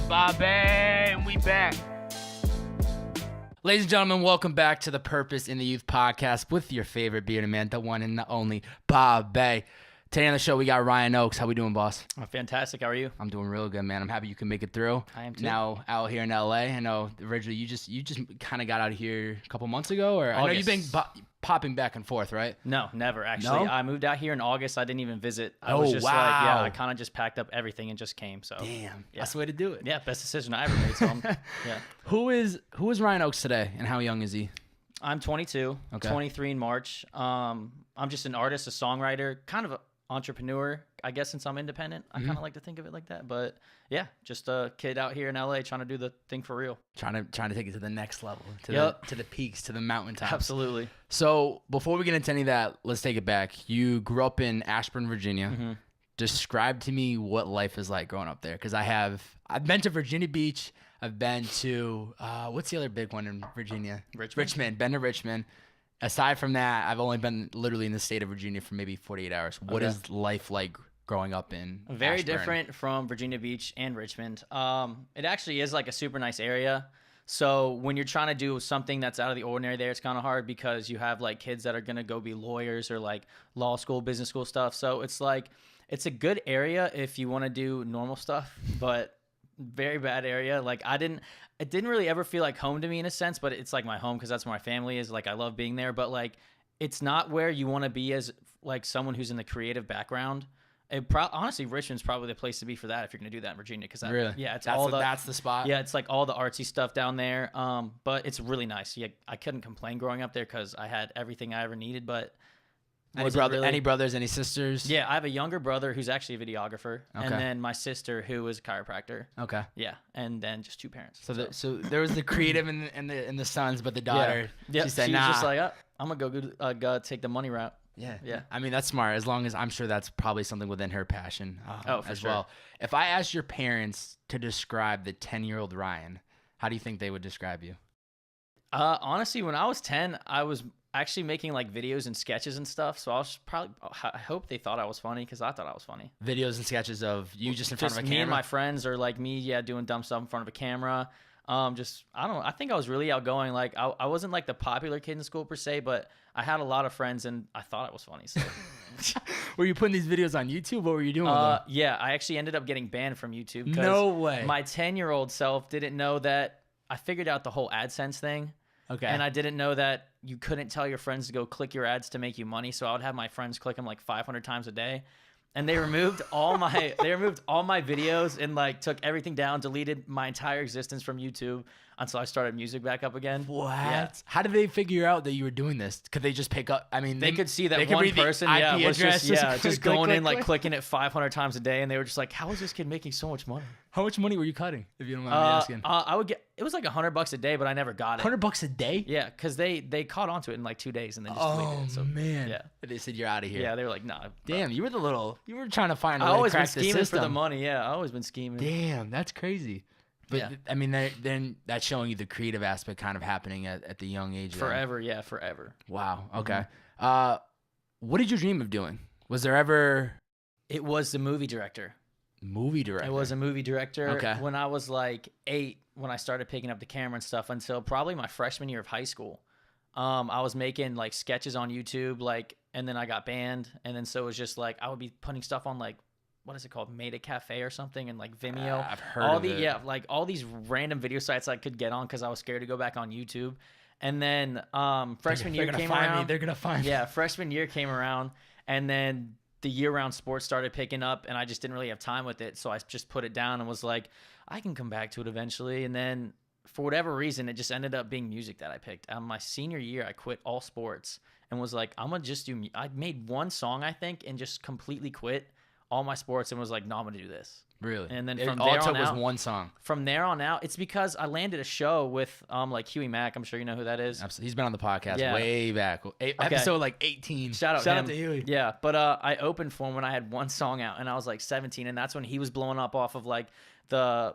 Bobbbaaaay, and we back. Ladies and gentlemen, welcome back to the Purpose in the Youth podcast with your favorite bearded man, the one and the only Bobbbaaaay. Today on the show, we got Rhyno. How we doing, boss? Fantastic. How are you? I'm doing real good, man. I'm happy you can make it through. I am too. Now out here in LA. I know originally you just kind of got out here a couple months ago, or August. I know you've been popping back and forth, right? No, never actually. No? I moved out here in August. I didn't even visit. I was just wow. I kind of just packed up everything and just came. So Damn, that's the way to do it. Yeah, best decision I ever made. So yeah. Who is Rhyno today, and how young is he? I'm 22. Okay. 23 in March. I'm just an artist, a songwriter, kind of an entrepreneur, I guess, since I'm independent. I kind of like to think of it like that. But yeah, just a kid out here in LA trying to do the thing for real. Trying to take it to the next level, to the peaks, to the mountaintops. Absolutely. So before we get into any of that, let's take it back. You grew up in Ashburn, Virginia. Mm-hmm. Describe to me what life is like growing up there, because I've been to Virginia Beach. I've been to what's the other big one in Virginia? Richmond. Been to Richmond. Aside from that, I've only been literally in the state of Virginia for maybe 48 hours. What is life like growing up in Very Ashburn? different from Virginia Beach and Richmond. It actually is like a super nice area. So when you're trying to do something that's out of the ordinary there, it's kind of hard because you have like kids that are going to go be lawyers or like law school, business school stuff. So it's like, it's a good area if you want to do normal stuff, but very bad area. Like it didn't really ever feel like home to me in a sense, but it's like my home because that's where my family is. Like I love being there, but like it's not where you want to be as like someone who's in the creative background. Honestly, Richmond's probably the place to be for that if you're going to do that in Virginia. Because really, yeah, that's the spot. Yeah, it's like all the artsy stuff down there. But it's really nice. Yeah, I couldn't complain growing up there because I had everything I ever needed. But any brothers, any sisters? Yeah, I have a younger brother who's actually a videographer, and then my sister who is a chiropractor. Okay. Yeah, and then just two parents. So there was the creative and the sons, but the daughter, she said, she "Nah." was just like, I'm gonna go take the money route. Yeah. I mean, that's smart. As long as I'm sure that's probably something within her passion as sure. well. If I asked your parents to describe the 10-year-old Ryan, how do you think they would describe you? Honestly, when I was 10, I was actually making like videos and sketches and stuff. So I hope they thought I was funny because I thought I was funny. Videos and sketches of you just in front of a camera? Me and my friends, or like me, doing dumb stuff in front of a camera. I don't know. I think I was really outgoing. Like I wasn't like the popular kid in school per se, but I had a lot of friends and I thought I was funny. So were you putting these videos on YouTube? What were you doing with them? Yeah, I actually ended up getting banned from YouTube. No way. My 10-year-old self didn't know that I figured out the whole AdSense thing. Okay. And I didn't know that you couldn't tell your friends to go click your ads to make you money. So I would have my friends click them like 500 times a day. And they removed all my videos and like took everything down, deleted my entire existence from YouTube until I started music back up again. What? Yeah. How did they figure out that you were doing this? Could they just pick up? I mean, they could see that one person, was just going in like clicking it 500 times a day, and they were just like, "How is this kid making so much money?" How much money were you cutting, if you don't mind me asking? I would get it was like $100 a day, but I never got it. $100 a day? Yeah, because they caught onto it in like 2 days and then just deleted it. So man, yeah, they said you're out of here. Yeah, they were like, "Nah." Damn, you were trying to find a way I always to been crack the scheming system. for the money. Yeah, I always been scheming. Damn, that's crazy. But yeah. I mean, then that's showing you the creative aspect kind of happening at the young age. Forever, yeah, forever. Wow. Okay. Mm-hmm. What did you dream of doing? Was there ever? It was the movie director. Movie director. It was a movie director. Okay. When I was like 8, when I started picking up the camera and stuff, until probably my freshman year of high school. I was making like sketches on YouTube, and then I got banned, and then so it was just like I would be putting stuff on like, what is it called? Made a Cafe or something, and like Vimeo. I've heard of it. Yeah, like all these random video sites I could get on because I was scared to go back on YouTube. And then freshman year came around. They're gonna find me. Yeah, freshman year came around, and then the year-round sports started picking up, and I just didn't really have time with it, so I just put it down and was like, I can come back to it eventually. And then for whatever reason, it just ended up being music that I picked. My senior year, I quit all sports and was like, I'm gonna just do. I made one song, I think, and just completely quit all my sports and was like, no, I'm gonna do this. Really? And then all it took was one song. From there on out, it's because I landed a show with like Huey Mack. I'm sure you know who that is. Absolutely. He's been on the podcast way back. Episode like 18. Shout out to Huey. Yeah, but I opened for him when I had one song out, and I was like 17, and that's when he was blowing up off of like the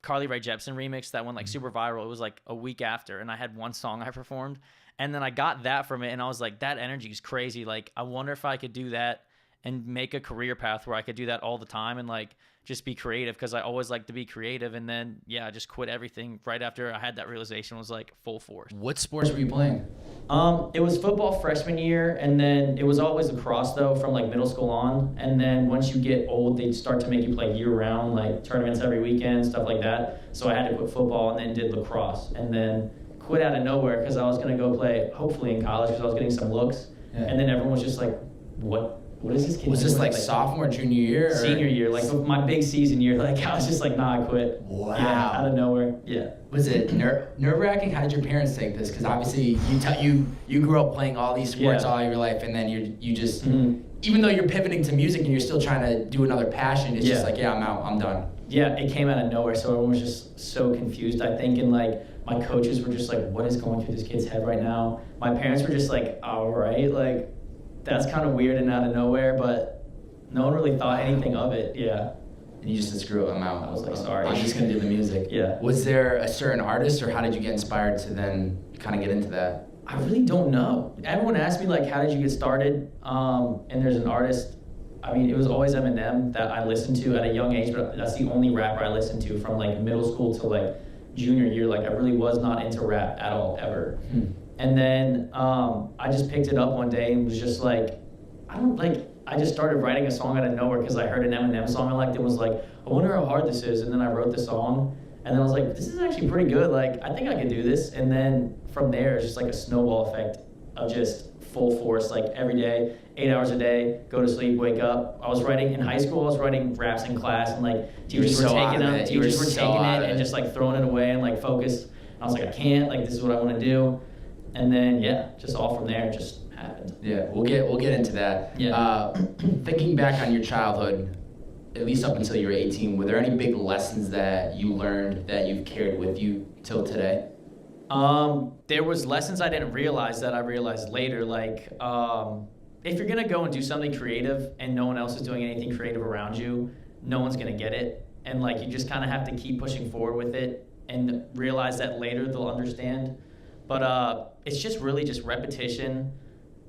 Carly Rae Jepsen remix that went like super viral. It was like a week after, and I had one song I performed, and then I got that from it, and I was like, that energy is crazy. Like, I wonder if I could do that and make a career path where I could do that all the time and like just be creative because I always like to be creative. And then, yeah, I just quit everything right after I had that realization. Was like full force. What sports were you playing? It was football freshman year, and then it was always lacrosse though from like middle school on. And then once you get old, they start to make you play year round, like tournaments every weekend, stuff like that. So I had to quit football and then did lacrosse, and then quit out of nowhere because I was gonna go play hopefully in college because I was getting some looks. Yeah. And then everyone was just like, what is this kid Was doing? this like sophomore, junior year? Or? Senior year, like my big season year. Like I was just like, nah, I quit. Wow. Yeah, out of nowhere. Yeah. Was it nerve-wracking? How did your parents take this? Because obviously you grew up playing all these sports all your life, and then you just even though you're pivoting to music and you're still trying to do another passion, it's just like, yeah, I'm out, I'm done. Yeah, it came out of nowhere, so everyone was just so confused. I think, and like my coaches were just like, what is going through this kid's head right now? My parents were just like, all right, like that's kind of weird and out of nowhere, but no one really thought anything of it. Yeah. And you just said, screw it, I'm out. I was like, sorry. I'm just gonna do the music. Yeah. Was there a certain artist, or how did you get inspired to then kind of get into that? I really don't know. Everyone asked me like, how did you get started? And there's an artist. I mean, it was always Eminem that I listened to at a young age, but that's the only rapper I listened to from like middle school to like junior year. Like I really was not into rap at all, ever. And then I just picked it up one day and was just like, I just started writing a song out of nowhere because I heard an Eminem song I liked and was like, I wonder how hard this is. And then I wrote the song, and then I was like, this is actually pretty good. Like, I think I could do this. And then from there, it's just like a snowball effect of just full force, like every day, 8 hours a day, go to sleep, wake up. I was writing in high school, I was writing raps in class, and like teachers were taking them, teachers were taking it and just like throwing it away and like focus. I was like, I can't, like this is what I want to do. And then yeah, just all from there, just happened. Yeah, we'll get into that. Yeah. Thinking back on your childhood, at least up until you were 18, were there any big lessons that you learned that you've carried with you till today? There was lessons I didn't realize that I realized later, like if you're gonna go and do something creative and no one else is doing anything creative around you, no one's gonna get it. And like you just kind of have to keep pushing forward with it and realize that later they'll understand. But it's just really just repetition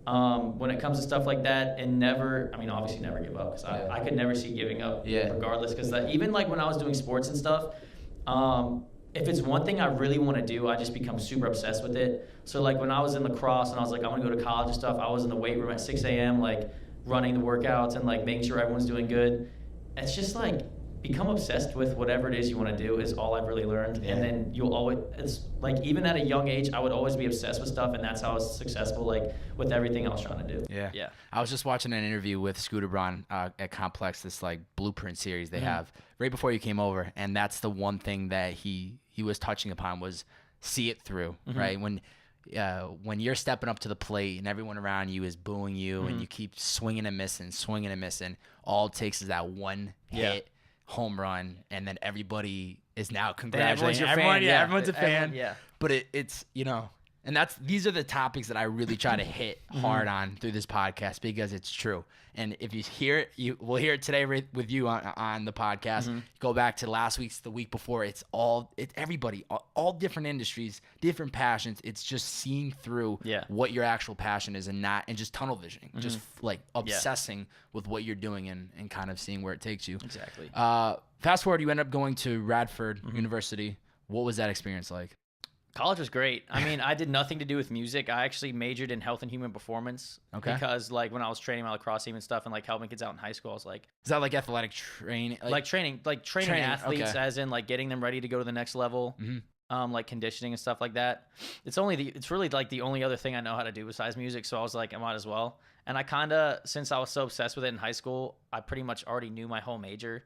when it comes to stuff like that, and never, I mean, obviously never give up, because I could never see giving up regardless, because even like when I was doing sports and stuff, if it's one thing I really want to do, I just become super obsessed with it. So like when I was in lacrosse and I was like, I want to go to college and stuff, I was in the weight room at 6 a.m. like running the workouts and like making sure everyone's doing good. It's just like, become obsessed with whatever it is you want to do is all I've really learned. And then you'll always, it's like even at a young age, I would always be obsessed with stuff, and that's how I was successful, like with everything I was trying to do. Yeah. I was just watching an interview with Scooter Braun at Complex, this like blueprint series they have right before you came over, and that's the one thing that he was touching upon was see it through, right? When you're stepping up to the plate and everyone around you is booing you and you keep swinging and missing, all it takes is that one hit. Home run, and then everybody is now congratulating. Everyone's a fan. But it's and these are the topics that I really try to hit hard on through this podcast, because it's true. And if you hear it, we'll hear it today with you on the podcast. Go back to last week's, the week before. It's everybody, all different industries, different passions. It's just seeing through what your actual passion is, and just tunnel visioning, just like obsessing with what you're doing and kind of seeing where it takes you. Exactly. Fast forward, you end up going to Radford University. What was that experience like? College was great. I mean, I did nothing to do with music. I actually majored in health and human performance. Okay. Because like when I was training my lacrosse team and stuff, and like helping kids out in high school, I was like, is that like athletic training? Like training athletes, as in like getting them ready to go to the next level, like conditioning and stuff like that. It's really like the only other thing I know how to do besides music. So I was like, I might as well. And I kind of, since I was so obsessed with it in high school, I pretty much already knew my whole major,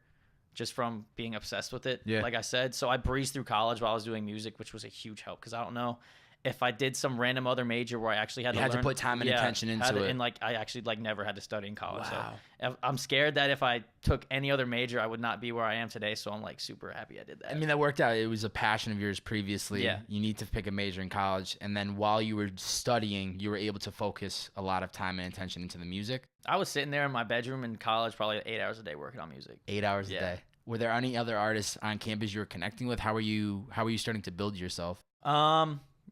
just from being obsessed with it, like I said. So I breezed through college while I was doing music, which was a huge help, because I don't know if I did some random other major where I actually had to put time and attention into it. And like I actually like never had to study in college. Wow. So I'm scared that if I took any other major, I would not be where I am today. So I'm like super happy I did that. I mean, that worked out. It was a passion of yours previously. Yeah. You need to pick a major in college, and then while you were studying, you were able to focus a lot of time and attention into the music. I was sitting there in my bedroom in college probably 8 hours a day working on music. 8 hours a day. Were there any other artists on campus you were connecting with? How were you starting to build yourself?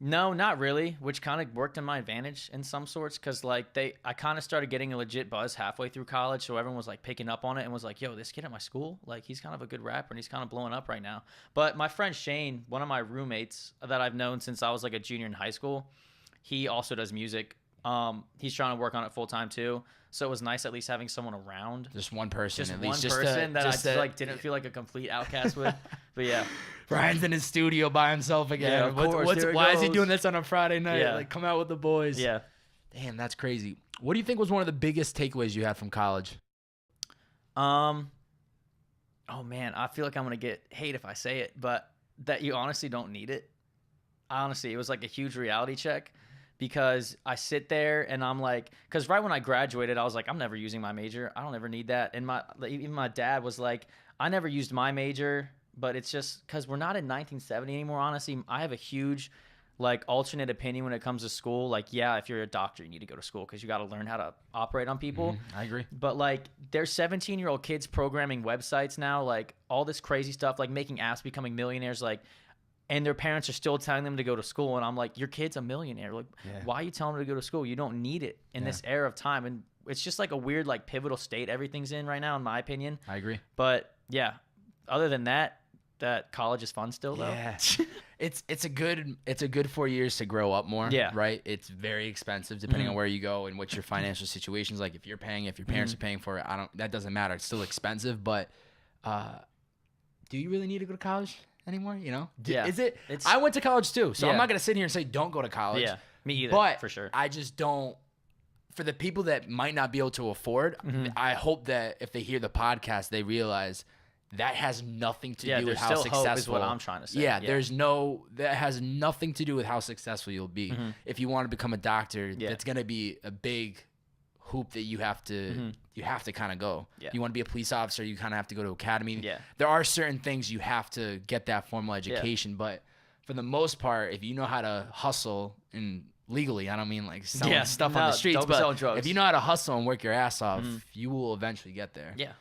No, not really, which kind of worked in my advantage in some sorts because like I kind of started getting a legit buzz halfway through college, so everyone was like picking up on it and was like, yo, this kid at my school, like he's kind of a good rapper and he's kind of blowing up right now. But my friend Shane, one of my roommates that I've known since I was like a junior in high school, he also does music. He's trying to work on it full time too. So it was nice at least having someone around. Just one person, Just at one least. person that I just like didn't feel like a complete outcast with. But yeah. Ryan's in his studio by himself again. Yeah, of course. Why is he doing this on a Friday night? Yeah. Like, come out with the boys. Yeah. Damn, that's crazy. What do you think was one of the biggest takeaways you had from college? Oh man, I feel like I'm gonna get hate if I say it, but that you honestly don't need it. Honestly, it was like a huge reality check because I sit there and I'm like, because right when I graduated, I was like, I'm never using my major. I don't ever need that. And even my dad was like, I never used my major, but it's just because we're not in 1970 anymore. Honestly, I have a huge like alternate opinion when it comes to school. Like, yeah, if you're a doctor, you need to go to school because you got to learn how to operate on people. I agree. But like, there's 17-year-old kids programming websites now, like all this crazy stuff, like making apps, becoming millionaires, like, and their parents are still telling them to go to school. And I'm like, your kid's a millionaire. Like, why are you telling them to go to school? You don't need it in this era of time. And it's just like a weird, like pivotal state everything's in right now, in my opinion. I agree. But yeah, other than that college is fun still though. Yeah. It's a good 4 years to grow up more. Yeah. Right. It's very expensive depending on where you go and what your financial situation's like. If you're paying, if your parents are paying for it, that doesn't matter. It's still expensive, but do you really need to go to college anymore? You know? Yeah. I went to college too, so I'm Yeah. not gonna sit here and say don't go to college. Yeah. Me either. But for sure. I just don't. For the people that might not be able to afford, I hope that if they hear the podcast, they realize that has nothing to do with how successful. Hope is what I'm trying to say. Yeah, that has nothing to do with how successful you'll be. If you want to become a doctor, that's gonna be a big hoop that you have to kind of go. Yeah. You want to be a police officer, you kind of have to go to academy. Yeah. There are certain things you have to get that formal education, but for the most part, if you know how to hustle and legally, I don't mean like selling stuff on the streets, don't be selling but drugs. if you know how to hustle and work your ass off, you will eventually get there. Yeah.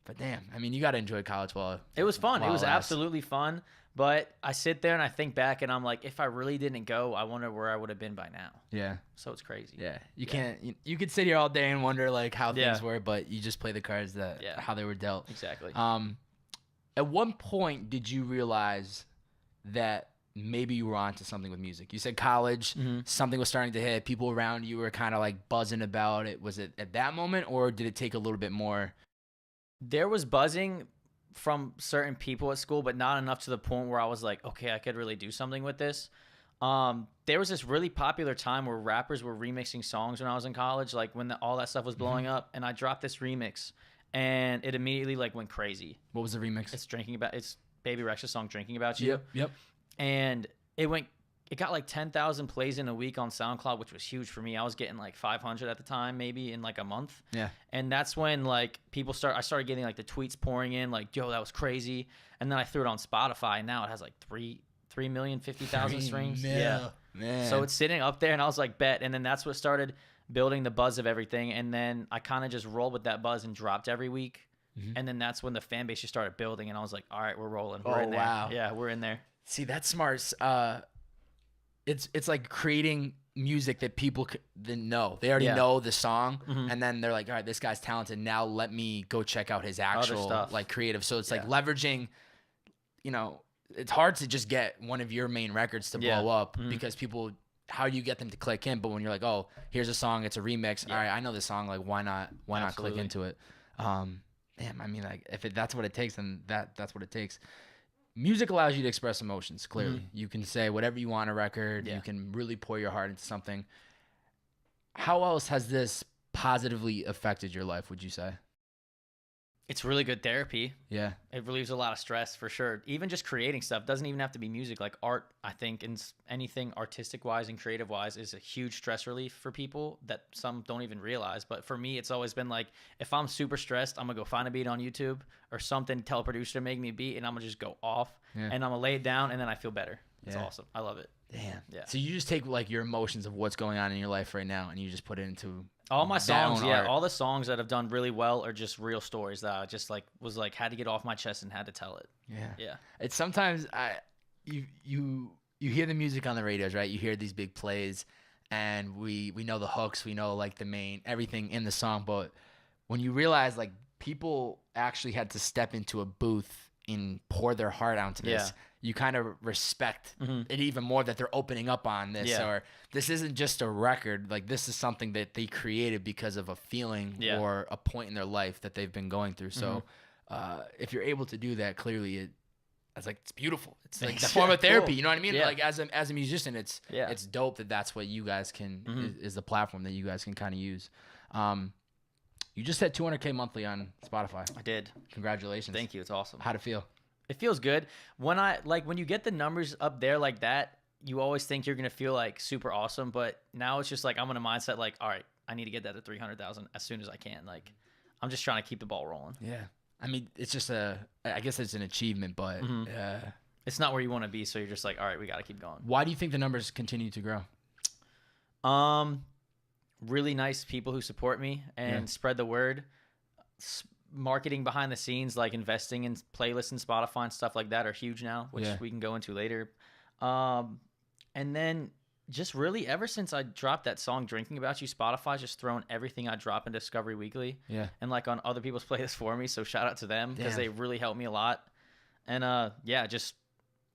But damn, I mean, you got to enjoy college while it was fun. It while was lasts. absolutely fun. But I sit there and I think back and I'm like, if I really didn't go, I wonder where I would have been by now. Yeah. So it's crazy. Yeah. You could sit here all day and wonder like how things were, but you just play the cards how they were dealt. Exactly. At one point, did you realize that maybe you were onto something with music? You said college, something was starting to hit. People around you were kind of like buzzing about it. Was it at that moment, or did it take a little bit more? There was buzzing from certain people at school, but not enough to the point where I was like, okay, I could really do something with this. There was this really popular time where rappers were remixing songs when I was in college, like when all that stuff was blowing up, and I dropped this remix, and it immediately like went crazy. What was the remix? It's Baby Rexha's song "Drinking About You." Yep. And it got like 10,000 plays in a week on SoundCloud, which was huge for me. I was getting like 500 at the time, maybe in like a month. Yeah. And that's when like I started getting like the tweets pouring in like, yo, that was crazy. And then I threw it on Spotify and now it has like 3,050,000 streams. Yeah. Man. So it's sitting up there and I was like, bet. And then that's what started building the buzz of everything. And then I kind of just rolled with that buzz and dropped every week. And then that's when the fan base just started building and I was like, all right, we're rolling. We're in there. Wow. Yeah, we're in there. See, that's smart. It's like creating music that people know. They already know the song, and then they're like, all right, this guy's talented. Now let me go check out his actual like creative. So it's like leveraging, it's hard to just get one of your main records to blow up because people, how do you get them to click in? But when you're like, oh, here's a song, it's a remix. All right, I know this song. Like, why not click into it? Damn, I mean, like if that's what it takes, then that's what it takes. Music allows you to express emotions, clearly. You can say whatever you want on a record. You can really pour your heart into something. How else has this positively affected your life, would you say? It's really good therapy. Yeah. It relieves a lot of stress for sure. Even just creating stuff doesn't even have to be music. Like art, I think, and anything artistic wise and creative wise is a huge stress relief for people that some don't even realize. But for me, it's always been like, if I'm super stressed, I'm gonna go find a beat on YouTube or something, tell a producer to make me a beat, and I'm gonna just go off and I'm gonna lay it down, and then I feel better. It's awesome. I love it. Damn. Yeah. So you just take like your emotions of what's going on in your life right now, and you just put it into all my songs. art. All the songs that have done really well are just real stories that I just like was like had to get off my chest and had to tell it. Yeah. Yeah. It's sometimes you you hear the music on the radios, right? You hear these big plays, and we know the hooks, we know like the main everything in the song, but when you realize like people actually had to step into a booth and pour their heart out to this, you kind of respect it even more that they're opening up on this, or this isn't just a record. Like this is something that they created because of a feeling or a point in their life that they've been going through. So if you're able to do that, clearly it's like, it's beautiful. It's like the form of therapy. Cool. You know what I mean? Like as a musician, it's dope that's what you guys can, is the platform that you guys can kind of use. You just hit 200K monthly on Spotify. I did. Congratulations. Thank you. It's awesome. How'd it feel? It feels good. When you get the numbers up there like that, you always think you're going to feel like super awesome. But now it's just like, I'm in a mindset like, all right, I need to get that to 300,000 as soon as I can. Like, I'm just trying to keep the ball rolling. Yeah. I mean, it's just I guess it's an achievement, but it's not where you want to be. So you're just like, all right, we got to keep going. Why do you think the numbers continue to grow? Really nice people who support me and spread the word. Marketing behind the scenes, like investing in playlists and Spotify and stuff like that, are huge now, which we can go into later. And then just really ever since I dropped that song Drinking About You, Spotify's just thrown everything I drop in Discovery Weekly and like on other people's playlists for me. So shout out to them because they really helped me a lot. And just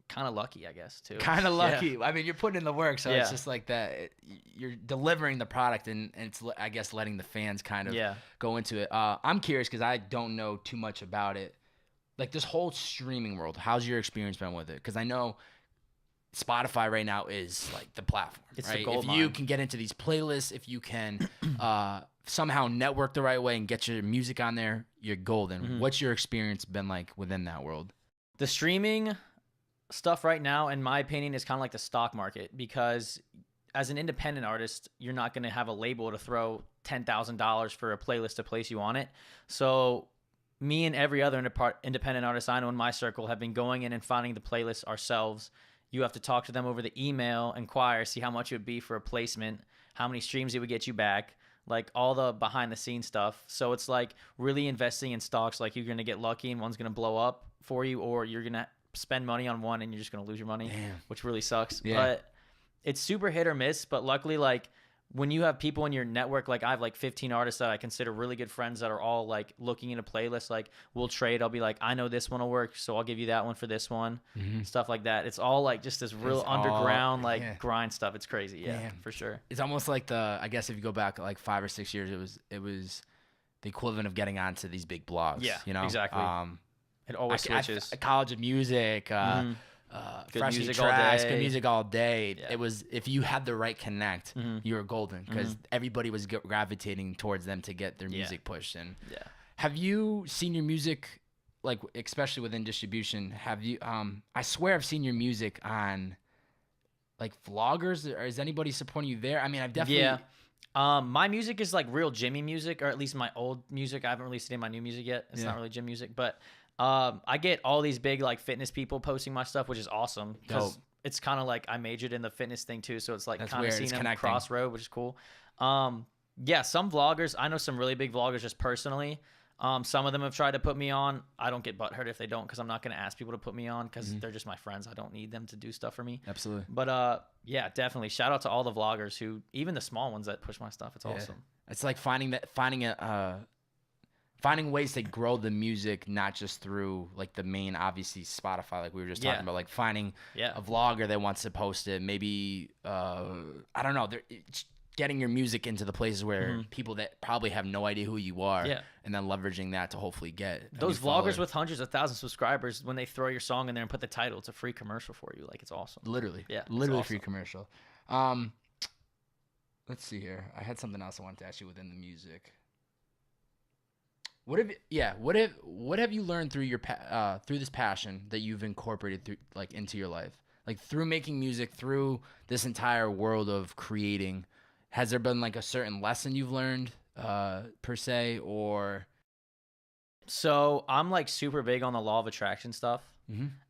kind of lucky, I guess, too. Kind of lucky. Yeah. I mean, you're putting in the work, so it's just like that. You're delivering the product, and it's, I guess, letting the fans kind of go into it. I'm curious because I don't know too much about it. Like this whole streaming world, how's your experience been with it? Because I know Spotify right now is like the platform. It's right? the gold mine. You can get into these playlists, if you can somehow network the right way and get your music on there, you're golden. What's your experience been like within that world? The streaming stuff right now, in my opinion, is kind of like the stock market, because as an independent artist, you're not going to have a label to throw $10,000 for a playlist to place you on it. So me and every other independent artist I know in my circle have been going in and finding the playlists ourselves. You have to talk to them over the email, inquire, see how much it would be for a placement, how many streams it would get you back, like all the behind the scenes stuff. So it's like really investing in stocks. Like you're going to get lucky and one's going to blow up for you, or you're going to spend money on one and you're just going to lose your money. Damn. Which really sucks. But it's super hit or miss. But luckily, like when you have people in your network, like I have like 15 artists that I consider really good friends that are all like looking into playlists. Like we'll trade. I'll be like, I know this one will work, so I'll give you that one for this one. Stuff like that. It's all like just this real underground grind stuff. It's crazy. Yeah, for sure. It's almost like I guess if you go back like 5 or 6 years, it was the equivalent of getting onto these big blogs. Yeah, you know? Exactly. It always switches. College of Music, Freshly music Tracks, all day. Good Music All Day. Yeah. It was, if you had the right connect, you were golden, because everybody was gravitating towards them to get their music pushed. And have you seen your music, like especially within distribution? Have you? I swear I've seen your music on like vloggers. Or is anybody supporting you there? I mean, I've definitely. My music is like real Jimmy music, or at least my old music. I haven't released any of my new music yet. It's not really gym music, but I get all these big like fitness people posting my stuff, which is awesome because it's kind of like I majored in the fitness thing too, so it's like kind of seeing them crossroad, which is cool. Some vloggers, I know some really big vloggers just personally. Some of them have tried to put me on. I don't get butthurt if they don't, because I'm not going to ask people to put me on, because they're just my friends. I don't need them to do stuff for me. Absolutely. But definitely shout out to all the vloggers who, even the small ones that push my stuff. It's awesome. It's like finding ways to grow the music, not just through like the main, obviously Spotify, like we were just talking about, like finding a vlogger that wants to post it. Maybe I don't know. Getting your music into the places where people that probably have no idea who you are, and then leveraging that to hopefully get those vloggers with hundreds of thousands of subscribers. When they throw your song in there and put the title, it's a free commercial for you. Like, it's awesome. Literally, awesome. Free commercial. Let's see here. I had something else I wanted to ask you within the music. What have you learned through your through this passion that you've incorporated through like into your life, like through making music, through this entire world of creating? Has there been like a certain lesson you've learned per se, or? So I'm like super big on the law of attraction stuff.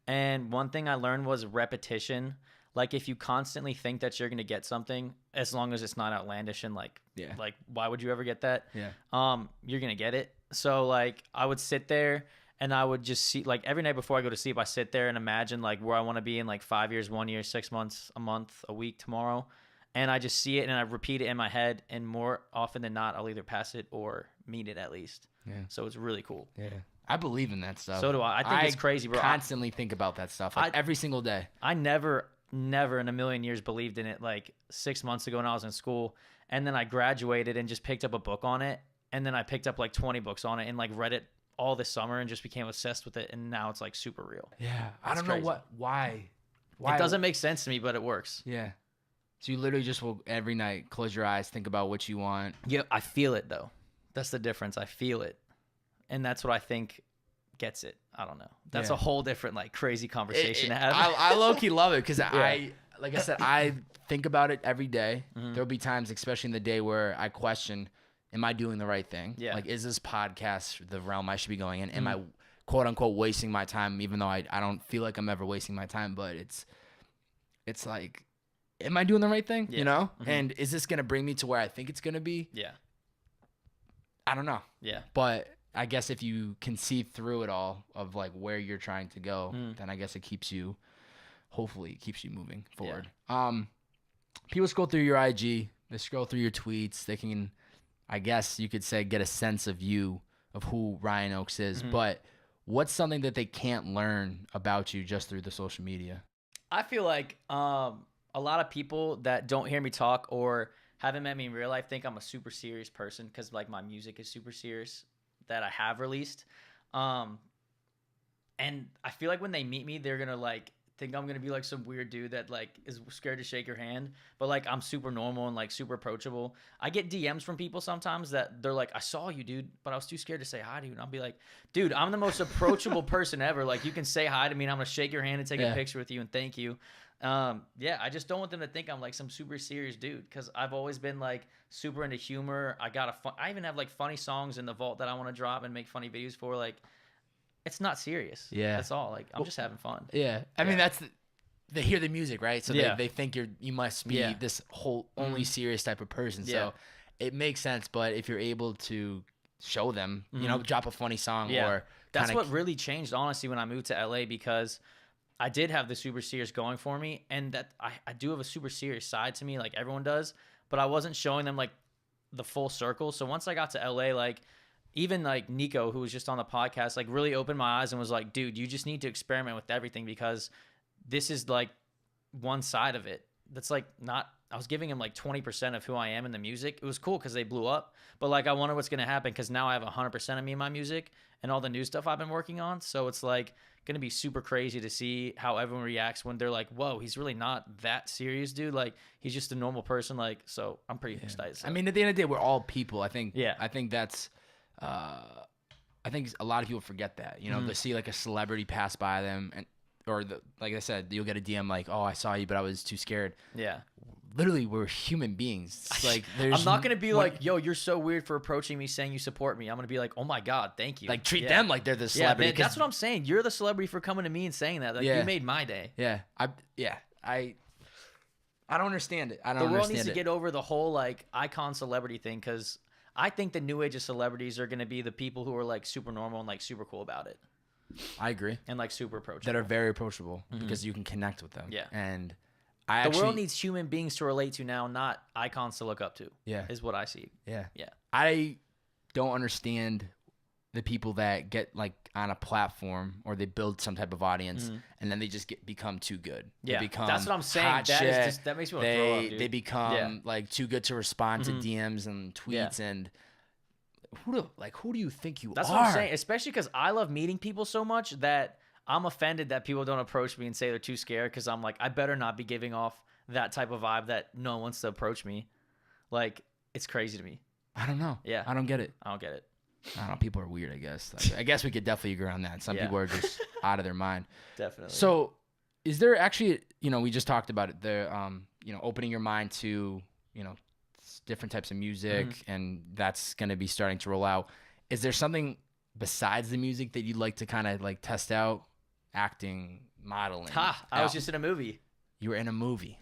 And one thing I learned was repetition. Like if you constantly think that you're going to get something, as long as it's not outlandish and like why would you ever get that? You're going to get it. So like I would sit there and I would just see like every night before I go to sleep, I sit there and imagine like where I want to be in like 5 years, 1 year, 6 months, a month, a week, tomorrow. And I just see it and I repeat it in my head. And more often than not, I'll either pass it or meet it at least. Yeah. So it's really cool. Yeah. I believe in that stuff. So do I. I think it's crazy, bro. Constantly think about that stuff like every single day. I never in a million years believed in it like 6 months ago when I was in school. And then I graduated and just picked up a book on it. And then I picked up like 20 books on it and like read it all this summer and just became obsessed with it. And now it's like super real. Yeah. I don't know why. It doesn't make sense to me, but it works. Yeah. So you literally just will every night close your eyes, think about what you want. Yeah, I feel it though. That's the difference. I feel it. And that's what I think gets it. I don't know. That's a whole different like crazy conversation to have. I low-key love it because like I said, I think about it every day. There'll be times, especially in the day, where I question, am I doing the right thing? Yeah. Like, is this podcast the realm I should be going in? Am I, quote unquote, wasting my time, even though I don't feel like I'm ever wasting my time, but it's like, am I doing the right thing? Yeah. You know? And is this going to bring me to where I think it's going to be? Yeah. I don't know. Yeah. But I guess if you can see through it all of like where you're trying to go, then I guess it keeps you, hopefully it keeps you moving forward. People scroll through your IG, they scroll through your tweets, they can, I guess you could say, get a sense of you, of who Ryan Oakes is. But what's something that they can't learn about you just through the social media? I feel like a lot of people that don't hear me talk or haven't met me in real life think I'm a super serious person because like my music is super serious that I have released. And I feel like when they meet me, they're gonna like think I'm gonna be like some weird dude that like is scared to shake your hand, but like I'm super normal and like super approachable. I get DMs from people sometimes that they're like, I saw you, dude, but I was too scared to say hi to you. And I'll be like, dude, I'm the most approachable person ever. Like you can say hi to me and I'm gonna shake your hand and take a picture with you and thank you. I just don't want them to think I'm like some super serious dude because I've always been like super into humor. I even have like funny songs in the vault that I want to drop and make funny videos for. Like it's not serious. Yeah, that's all. Like I'm just having fun. Yeah, I mean that's they hear the music, right? So they think you must be this whole only serious type of person. So it makes sense. But if you're able to show them, you know, drop a funny song or that's what really changed honestly when I moved to LA because I did have the super serious going for me, and that I do have a super serious side to me, like everyone does, but I wasn't showing them like the full circle. So once I got to LA, like even like Nico, who was just on the podcast, like really opened my eyes and was like, dude, you just need to experiment with everything because this is like one side of it. That's like not, I was giving him like 20% of who I am in the music. It was cool because they blew up, but like I wonder what's going to happen because now I have 100% of me in my music and all the new stuff I've been working on. So it's like going to be super crazy to see how everyone reacts when they're like, whoa, he's really not that serious, dude. Like he's just a normal person. Like, so I'm pretty excited. So. I mean, at the end of the day, we're all people. I think that's, I think a lot of people forget that, you know, they see like a celebrity pass by them like I said, you'll get a DM like, oh, I saw you, but I was too scared. Yeah. Literally, we're human beings. It's like I'm not going to be like, yo, you're so weird for approaching me saying you support me. I'm going to be like, oh my God, thank you. Like treat them like they're the celebrity. Yeah, that's what I'm saying. You're the celebrity for coming to me and saying that. Like you made my day. Yeah. I don't understand it. The world needs to get over the whole like icon celebrity thing because I think the new age of celebrities are going to be the people who are like super normal and like super cool about it. I agree. And like super approachable. That are very approachable because you can connect with them. Yeah. And the world needs human beings to relate to now, not icons to look up to. Yeah. Is what I see. Yeah. Yeah. I don't understand the people that get like on a platform or they build some type of audience and then they just become too good. Yeah. They become that's what I'm saying. Hot that shit. is just, that makes me want to throw up, dude. They become like too good to respond to DMs and tweets and who do you think you are? That's what I'm saying. Especially because I love meeting people so much that I'm offended that people don't approach me and say they're too scared because I'm like, I better not be giving off that type of vibe that no one wants to approach me. Like, it's crazy to me. I don't know. Yeah. I don't get it. I don't get it. I don't know. People are weird, I guess. I guess we could definitely agree on that. Some people are just out of their mind. Definitely. So is there actually, we just talked about it, the, opening your mind to, different types of music and that's going to be starting to roll out. Is there something besides the music that you'd like to kind of like test out? Acting, modeling. I was just in a movie. You were in a movie.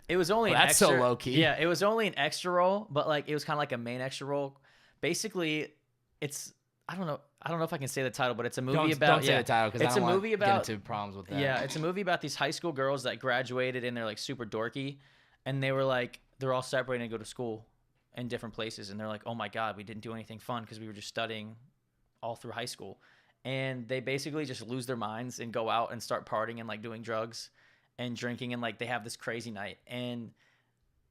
It was only an that's extra. So low key. Yeah, it was only an extra role, but like it was kind of like a main extra role. Basically, I don't know. I don't know if I can say the title, but it's a movie Don't about say the title because I it's don't a want movie to about get into problems with that. yeah, it's a movie about these high school girls that graduated and they're like super dorky, and they were like they're all separated and go to school in different places, and they're like, oh my god, we didn't do anything fun because we were just studying all through high school, and they basically just lose their minds and go out and start partying and like doing drugs and drinking, and like they have this crazy night, and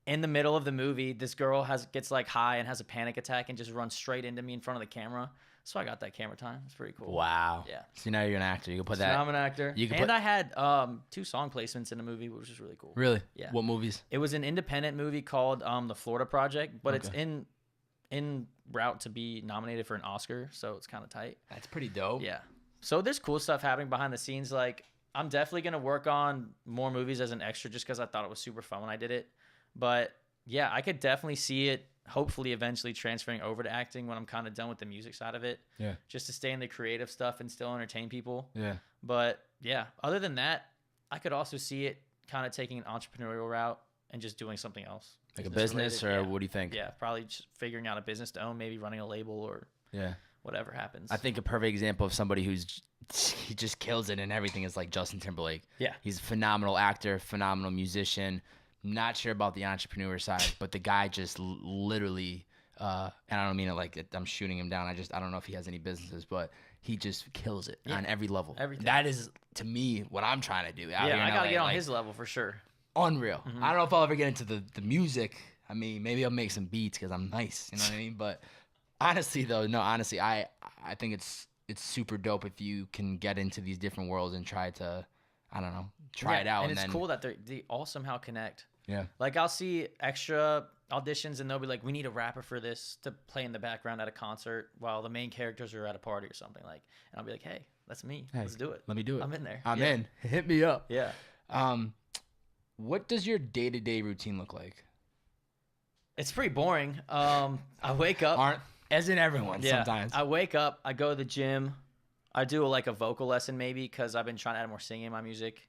in the middle of the movie, this girl gets like high and has a panic attack and just runs straight into me in front of the camera. So I got that camera time. It's pretty cool. Wow. Yeah. So now you're an actor. You can put So that. now I'm an actor. You can and put- I had 2 song placements in the movie, which was really cool. Really? Yeah. What movies? It was an independent movie called The Florida Project, but it's Okay. in route to be nominated for an Oscar, so it's kind of tight. That's pretty dope. Yeah. So there's cool stuff happening behind the scenes. Like, I'm definitely going to work on more movies as an extra just because I thought it was super fun when I did it. But yeah, I could definitely see it hopefully eventually transferring over to acting when I'm kind of done with the music side of it. Yeah. Just to stay in the creative stuff and still entertain people. Yeah. But yeah, other than that, I could also see it kind of taking an entrepreneurial route and just doing something else. Like a business, or related. what do you think? Yeah, probably just figuring out a business to own, maybe running a label or Yeah. whatever happens. I think a perfect example of somebody he just kills it and everything is like Justin Timberlake. Yeah. He's a phenomenal actor, phenomenal musician. Not sure about the entrepreneur side, but the guy just literally, and I don't mean it like I'm shooting him down. I don't know if he has any businesses, but he just kills it on every level. Everything. That is, to me, what I'm trying to do. Out Yeah, here in I got to LA, get on like, his level for sure. unreal. I don't know if I'll ever get into the music. I mean, maybe I'll make some beats because I'm nice. You know what I mean? But honestly, though, I think it's super dope if you can get into these different worlds and try to, I don't know, try it out. And it's then, cool that they all somehow connect. Yeah. Like, I'll see extra auditions and they'll be like, we need a rapper for this to play in the background at a concert while the main characters are at a party or something. Like, and I'll be like, hey, that's me. Hey, Let's do it. Let me do it. I'm in there. I'm Yeah. in. Hit me up. Yeah. What does your day-to-day routine look like? It's pretty boring. I wake up. As in everyone sometimes. I wake up. I go to the gym. I do like a vocal lesson maybe because I've been trying to add more singing in my music.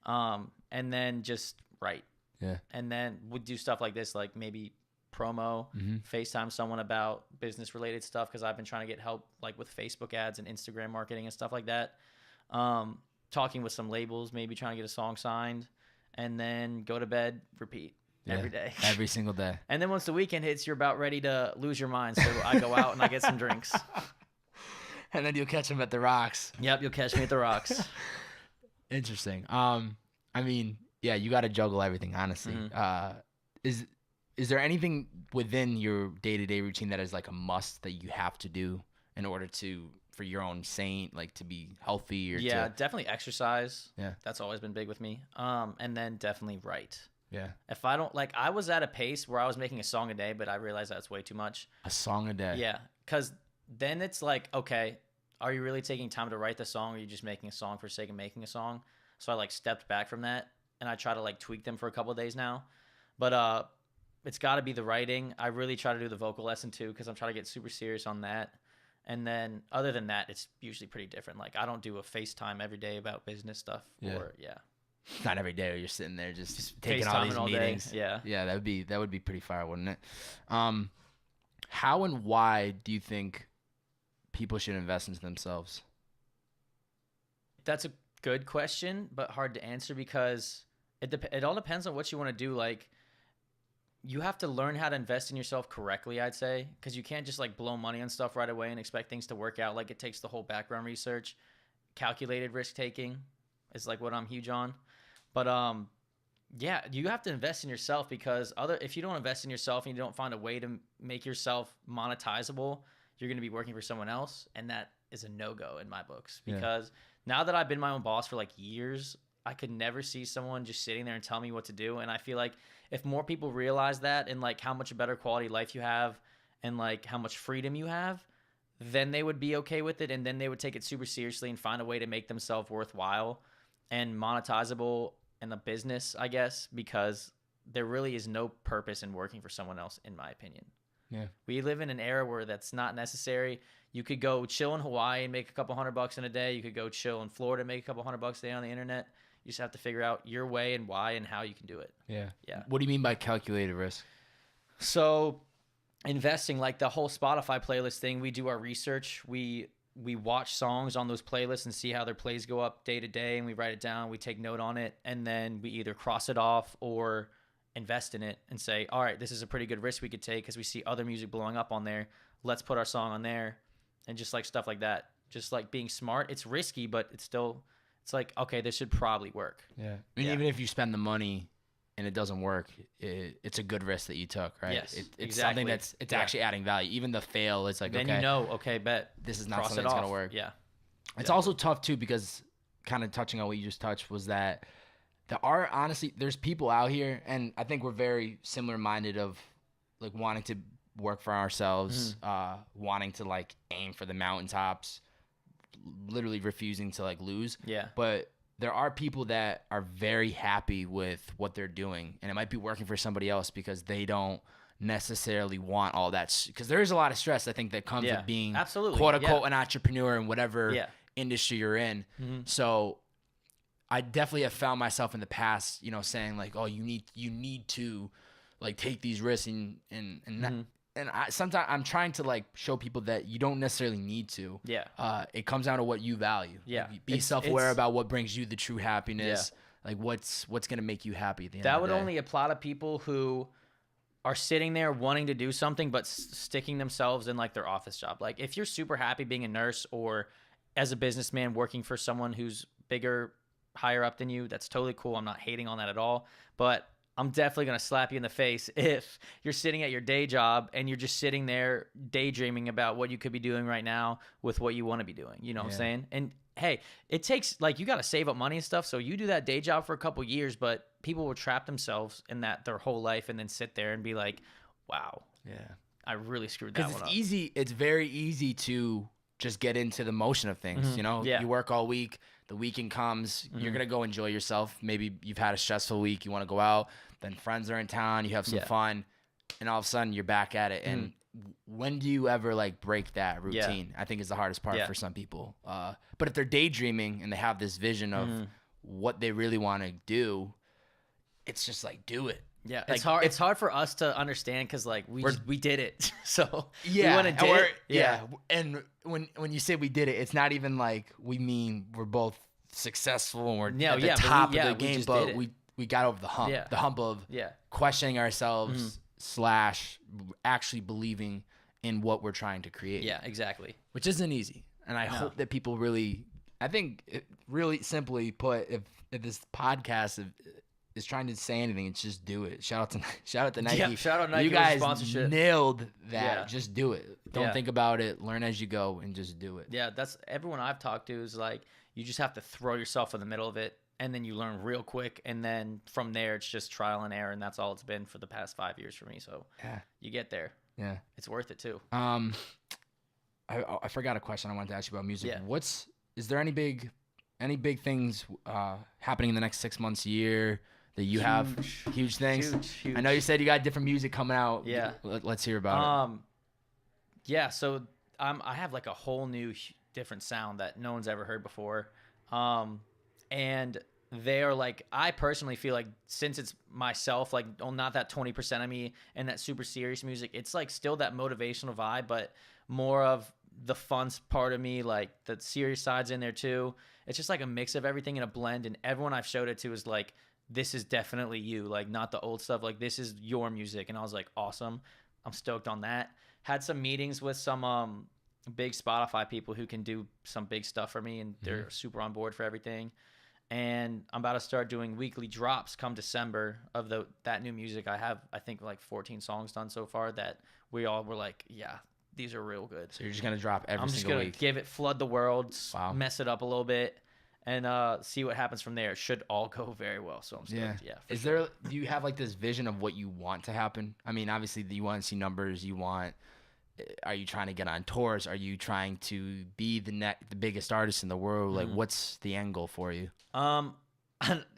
And then just write. Yeah. And then we'll do stuff like this, like maybe promo, FaceTime someone about business related stuff because I've been trying to get help like with Facebook ads and Instagram marketing and stuff like that. Talking with some labels, maybe trying to get a song signed, and then go to bed, repeat every day. Every single day. And then once the weekend hits, you're about ready to lose your mind. So I go out and I get some drinks. And then you'll catch them at the Rocks. Yep, you'll catch me at the Rocks. Interesting. I mean, yeah, you got to juggle everything, honestly. Is there anything within your day-to-day routine that is like a must that you have to do in order for your own saint, like to be healthy or Yeah, definitely exercise. Yeah. That's always been big with me. And then definitely write. Yeah. If I don't like, I was at a pace where I was making a song a day, but I realized that's way too much. A song a day. Yeah, because then it's like, okay, are you really taking time to write the song, or are you just making a song for the sake of making a song? So I like stepped back from that, and I try to like tweak them for a couple of days now. But it's got to be the writing. I really try to do the vocal lesson too, because I'm trying to get super serious on that. And then other than that, it's usually pretty different. Like, I don't do a FaceTime every day about business stuff. Yeah. Or Not every day you're sitting there just taking all FaceTiming these all day. meetings. Yeah. Yeah, that would be pretty fire, wouldn't it? How and why do you think people should invest into themselves? That's a good question, but hard to answer because it all depends on what you want to do. Like, you have to learn how to invest in yourself correctly, I'd say, because you can't just like blow money on stuff right away and expect things to work out. Like, it takes the whole background research. Calculated risk taking is like what I'm huge on. But yeah, you have to invest in yourself because if you don't invest in yourself and you don't find a way to make yourself monetizable, you're going to be working for someone else, and that is a no-go in my books. Because now that I've been my own boss for like years, I could never see someone just sitting there and tell me what to do. And I feel like if more people realize that and like how much better quality life you have and like how much freedom you have, then they would be okay with it, and then they would take it super seriously and find a way to make themselves worthwhile and monetizable in a business, I guess, because there really is no purpose in working for someone else, in my opinion. Yeah. We live in an era where that's not necessary. You could go chill in Hawaii and make a couple $100 in a day. You could go chill in Florida and make a couple $100 a day on the internet. You just have to figure out your way and why and how you can do it. Yeah. Yeah. What do you mean by calculated risk? So investing, like the whole Spotify playlist thing, we do our research. We we watch songs on those playlists and see how their plays go up day to day, and we write it down, we take note on it, and then we either cross it off or invest in it and say, all right, this is a pretty good risk we could take because we see other music blowing up on there. Let's put our song on there, and just like stuff like that. Just like being smart. It's risky, but it's like, okay, this should probably work. Yeah. I mean, even if you spend the money and it doesn't work, it's a good risk that you took, right? Yes, it's exactly. something that's actually adding value. Even the fail, it's like, then okay, you know, okay, bet this is not cross something it that's off. going to work. Yeah. It's also tough too, because kind of touching on what you just touched was that honestly, there's people out here, and I think we're very similar minded of like wanting to work for ourselves, wanting to like aim for the mountaintops, literally refusing to like lose. Yeah. But there are people that are very happy with what they're doing, and it might be working for somebody else because they don't necessarily want all that, because there is a lot of stress, I think, that comes with being quote unquote an entrepreneur in whatever industry you're in. So I definitely have found myself in the past, you know, saying like, oh, you need to like take these risks and sometimes I'm trying to like show people that you don't necessarily need to. Yeah. It comes down to what you value. Yeah. Like, be self-aware about what brings you the true happiness. Like what's going to make you happy at the end of the day. That would only apply to people who are sitting there wanting to do something but sticking themselves in like their office job. Like if you're super happy being a nurse or as a businessman working for someone who's bigger, higher up than you, that's totally cool. I'm not hating on that at all. But I'm definitely going to slap you in the face if you're sitting at your day job and you're just sitting there daydreaming about what you could be doing right now with what you want to be doing. You know what I'm saying? And hey, it takes like, you got to save up money and stuff. So you do that day job for a couple years, but people will trap themselves in that their whole life and then sit there and be like, wow, I really screwed that one up. It's very easy to just get into the motion of things. You know, you work all week, the weekend comes, you're going to go enjoy yourself. Maybe you've had a stressful week, you want to go out, then friends are in town, you have some fun, and all of a sudden you're back at it. And when do you ever like break that routine? I think is the hardest part for some people. But if they're daydreaming and they have this vision of what they really want to do, it's just like, do it. Yeah, like, it's hard for us to understand because like we did it, so we want to do it. And when you say we did it, it's not even like we mean we're both successful and we're at the top of the game, but we got over the hump, the hump of questioning ourselves / actually believing in what we're trying to create. Yeah, exactly. Which isn't easy, and I hope that people really, I think, really simply put, if this podcast is trying to say anything, it's just do it. Shout out to Nike. Yeah, shout out Nike. You guys sponsorship. nailed that. Yeah. Just do it. Don't think about it. Learn as you go and just do it. Yeah, that's everyone I've talked to is like, you just have to throw yourself in the middle of it, and then you learn real quick, and then from there it's just trial and error, and that's all it's been for the past 5 years for me. So you get there. Yeah, it's worth it too. I forgot a question I wanted to ask you about music. Yeah. Is there any big things happening in the next 6 months, year that you have? Huge things. Huge. I know you said you got different music coming out. Yeah. Let's hear about it. Yeah. So I have like a whole new different sound that no one's ever heard before. And they are like, I personally feel like since it's myself, like not that 20% of me and that super serious music, it's like still that motivational vibe, but more of the fun part of me, like the serious side's in there too. It's just like a mix of everything in a blend, and everyone I've showed it to is like, this is definitely you, like not the old stuff, like this is your music. And I was like, awesome. I'm stoked on that. Had some meetings with some big Spotify people who can do some big stuff for me, and they're super on board for everything. And I'm about to start doing weekly drops come December of that new music. I have, I think, like 14 songs done so far that we all were like, yeah, these are real good. So you're just going to drop every single week? I'm just going to flood the world, mess it up a little bit, and see what happens from there. It should all go very well. So I'm stoked. Yeah. Do you have like this vision of what you want to happen? I mean, obviously you want to see numbers. Are you trying to get on tours? Are you trying to be the biggest artist in the world? Like, what's the end goal for you? I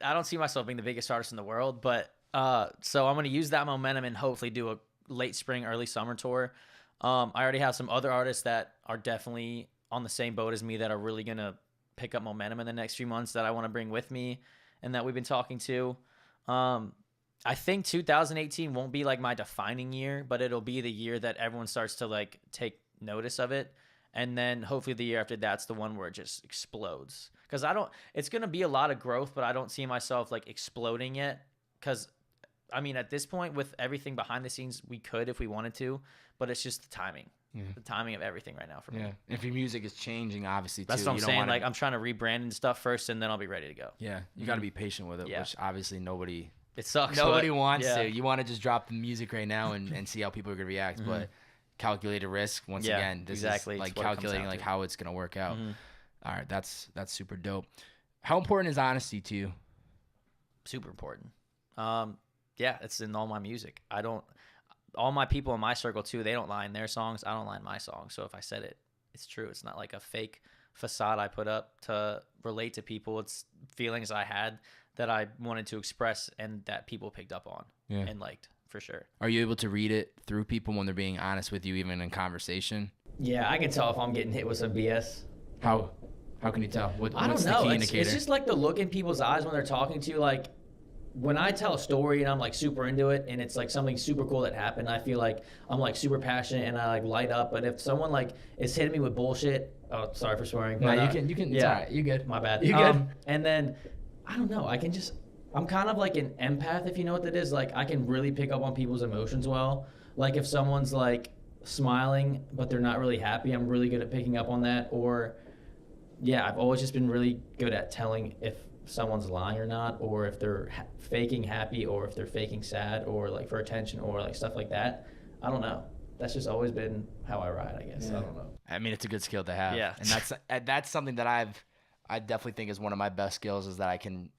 don't see myself being the biggest artist in the world, but so I'm going to use that momentum and hopefully do a late spring, early summer tour. I already have some other artists that are definitely on the same boat as me that are really going to pick up momentum in the next few months that I want to bring with me and that we've been talking to. I think 2018 won't be like my defining year, but it'll be the year that everyone starts to like take notice of it. And then hopefully the year after that's the one where it just explodes. Because it's going to be a lot of growth, but I don't see myself like exploding yet. Because, I mean, at this point with everything behind the scenes, we could if we wanted to, but it's just the timing. Yeah. The timing of everything right now for me. Yeah. If your music is changing, obviously, that's too. What I'm saying. Like, I'm trying to rebrand and stuff first, and then I'll be ready to go. Yeah. You got to be patient with it, which obviously nobody... It sucks. Nobody wants to. You want to just drop the music right now and see how people are going to react. But calculated risk, once again, this is like calculating like how it's going to work out. All right. That's super dope. How important is honesty to you? Super important. Yeah, it's in all my music. All my people in my circle too, they don't lie in their songs. I don't lie in my songs. So if I said it, it's true. It's not like a fake facade I put up to relate to people. It's feelings I had that I wanted to express and that people picked up on and liked, for sure. Are you able to read it through people when they're being honest with you, even in conversation? Yeah, I can tell if I'm getting hit with some BS. How can you tell? I don't know. It's just like the look in people's eyes when they're talking to you. Like, when I tell a story and I'm like super into it and it's like something super cool that happened, I feel like I'm like super passionate and I like light up. But if someone like is hitting me with bullshit, oh, sorry for swearing. No, you can. Yeah, it's all right. You good? My bad. You good? And then I don't know. I'm kind of like an empath, if you know what that is. Like, I can really pick up on people's emotions well. Like, if someone's like smiling but they're not really happy, I'm really good at picking up on that. Or yeah, I've always just been really good at telling if someone's lying or not, or if they're faking happy, or if they're faking sad, or like for attention, or like stuff like that. I don't know. That's just always been how I ride, I guess. I don't know. I mean, it's a good skill to have. Yeah. And that's something that I definitely think is one of my best skills, is that I don't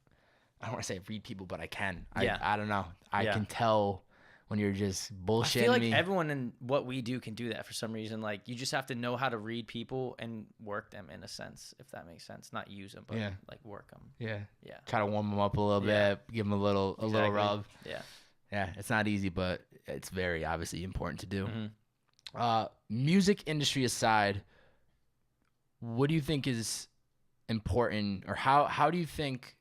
want to say read people, but I can. I don't know. I can tell when you're just bullshitting me. I feel like everyone in what we do can do that for some reason. Like, you just have to know how to read people and work them in a sense, if that makes sense. Not use them, but like work them. Yeah. Yeah. Try to warm them up a little bit, give them a little rub. Yeah. Yeah. It's not easy, but it's very obviously important to do. Music industry aside, what do you think is important, or how do you think,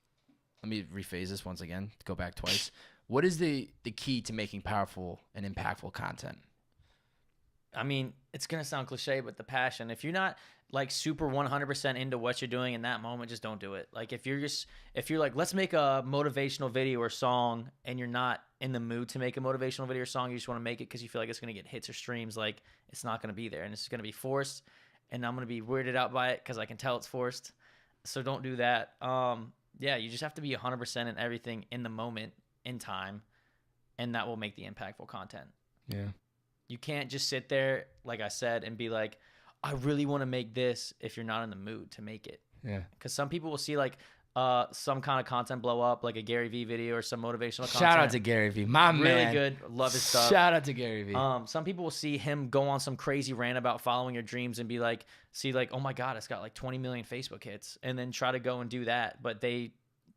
let me rephrase this once again, go back twice. What is the key to making powerful and impactful content? I mean, it's going to sound cliche, but the passion. If you're not like super 100% into what you're doing in that moment, just don't do it. Like, if you're like, let's make a motivational video or song, and you're not in the mood to make a motivational video or song, you just want to make it because you feel like it's going to get hits or streams, like, it's not going to be there, and it's going to be forced, and I'm going to be weirded out by it because I can tell it's forced. So don't do that. Yeah, you just have to be 100% in everything in the moment, in time, and that will make the impactful content. Yeah. You can't just sit there, like I said, and be like, I really want to make this, if you're not in the mood to make it. Yeah. Because some people will see like some kind of content blow up, like a Gary Vee video or some motivational content. Shout out to Gary Vee, my man. Really good, love his stuff. Shout out to Gary Vee. Some people will see him go on some crazy rant about following your dreams and be like, oh my God, it's got like 20 million Facebook hits, and then try to go and do that, but they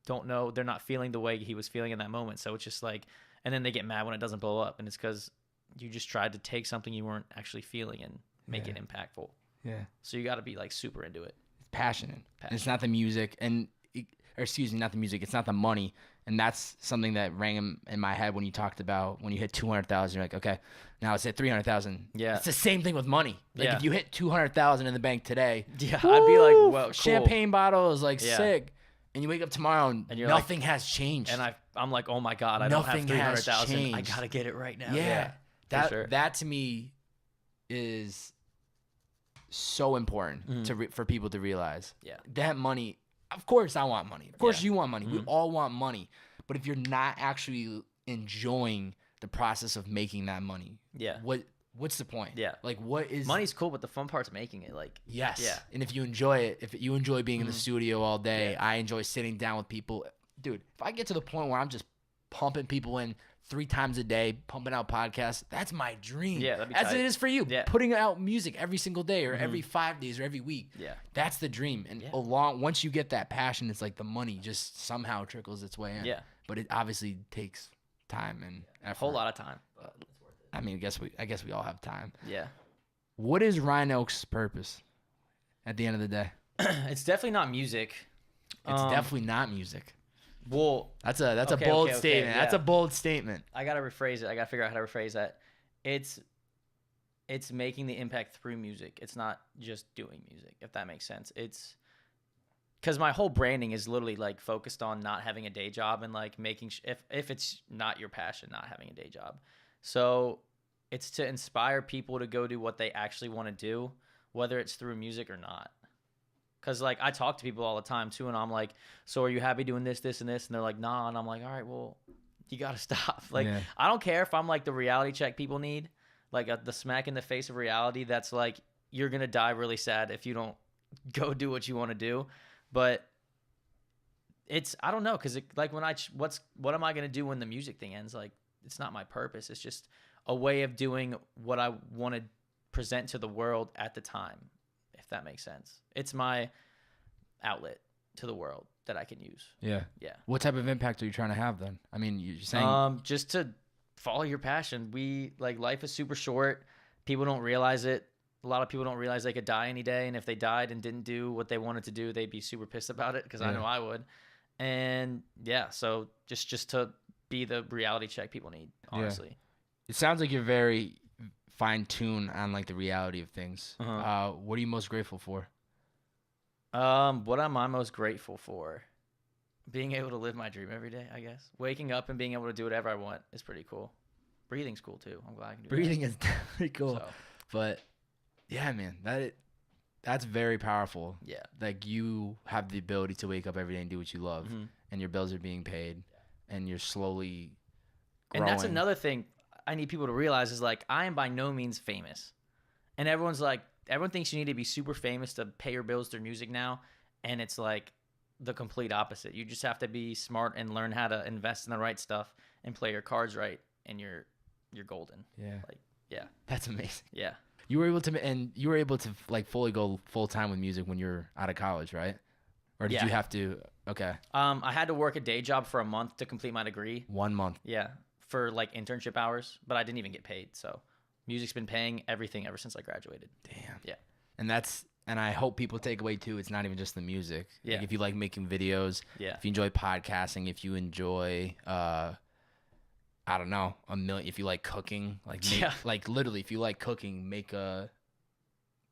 don't know, they're not feeling the way he was feeling in that moment. So it's just like, and then they get mad when it doesn't blow up, and it's because you just tried to take something you weren't actually feeling and make it impactful. Yeah. So you got to be like super into it. It's passionate. It's not the music, not the music. It's not the money. And that's something that rang in my head when you talked about when you hit 200,000. You're like, okay, now it's at 300,000. Yeah. It's the same thing with money. Like, if you hit 200,000 in the bank today, I'd be like, well, cool. Champagne bottle is like sick. And you wake up tomorrow and nothing has changed. And I'm like, oh my God, I don't have 300,000. I got to get it right now. Yeah. That to me is so important for people to realize. Yeah. That money, of course I want money. Of course you want money. We all want money. But if you're not actually enjoying the process of making that money, what's the point? Yeah. Like, what is... Money's cool, but the fun part's making it. Like, yes. Yeah. And if you enjoy it, if you enjoy being in the studio all day, I enjoy sitting down with people. Dude, if I get to the point where I'm just pumping people in 3 times a day, pumping out podcasts, that's my dream. Yeah, that'd be tight. As it is for you. Yeah. Putting out music every single day, or every 5 days, or every week. Yeah. That's the dream. And once you get that passion, it's like the money just somehow trickles its way in. Yeah. But it obviously takes time and effort. A whole lot of time. I mean, I guess we all have time. Yeah. What is Rhyno's purpose at the end of the day? It's definitely not music. It's definitely not music. Well, that's a bold statement. Yeah. That's a bold statement. I gotta rephrase it. I gotta figure out how to rephrase that. It's it's making the impact through music. It's not just doing music, if that makes sense. It's because my whole branding is literally like focused on not having a day job and like making if it's not your passion, not having a day job. So it's to inspire people to go do what they actually want to do, whether it's through music or not. Because like I talk to people all the time too, and I'm like, so are you happy doing this, this, and this? And they're like, nah. And I'm like, all right, well, you gotta stop. Like I don't care if I'm like the reality check people need, like the smack in the face of reality. That's like you're gonna die really sad if you don't go do what you want to do. But it's I don't know, because like when what am I gonna do when the music thing ends? Like it's not my purpose. It's just a way of doing what I want to present to the world at the time, if that makes sense. It's my outlet to the world that I can use. Yeah. Yeah. What type of impact are you trying to have then? I mean, you're saying just to follow your passion. Life is super short. People don't realize it. A lot of people don't realize they could die any day, and if they died and didn't do what they wanted to do, they'd be super pissed about it, because I know I would. And yeah, so just to be the reality check people need, honestly. Yeah. It sounds like you're very fine-tuned on like the reality of things. What are you most grateful for? What am I most grateful for? Being able to live my dream every day, I guess. Waking up and being able to do whatever I want is pretty cool. Breathing's cool too. I'm glad I can do Breathing is definitely cool. So. But yeah, man, that's very powerful. Yeah. Like you have the ability to wake up every day and do what you love, and your bills are being paid, and you're slowly growing. And that's another thing I need people to realize is like I am by no means famous. And everyone thinks you need to be super famous to pay your bills through music now, and it's like the complete opposite. You just have to be smart and learn how to invest in the right stuff and play your cards right, and you're golden. Yeah. Like, yeah. That's amazing. Yeah. You were able to like fully go full time with music when you're out of college, right? Or did you have to? Okay. I had to work a day job for a month to complete my degree. 1 month. Yeah, for like internship hours, but I didn't even get paid. So music's been paying everything ever since I graduated. Damn. Yeah. And I hope people take away too, it's not even just the music. Yeah. Like if you like making videos, if you enjoy podcasting, if you enjoy I don't know, if you like cooking, like literally if you like cooking, make a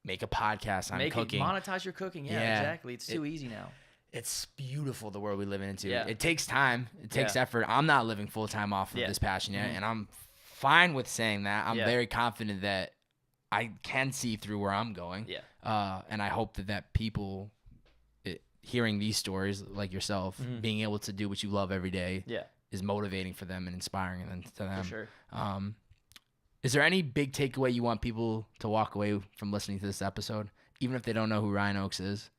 podcast on cooking. Monetize your cooking. Yeah, exactly. It's too easy now. It's beautiful, the world we live into. Yeah. It takes time. It takes effort. I'm not living full time off of this passion yet, and I'm fine with saying that. I'm very confident that I can see through where I'm going. Yeah. And I hope that people hearing these stories like yourself, being able to do what you love every day, is motivating for them and inspiring to them. For sure. Is there any big takeaway you want people to walk away from listening to this episode, even if they don't know who Rhyno is?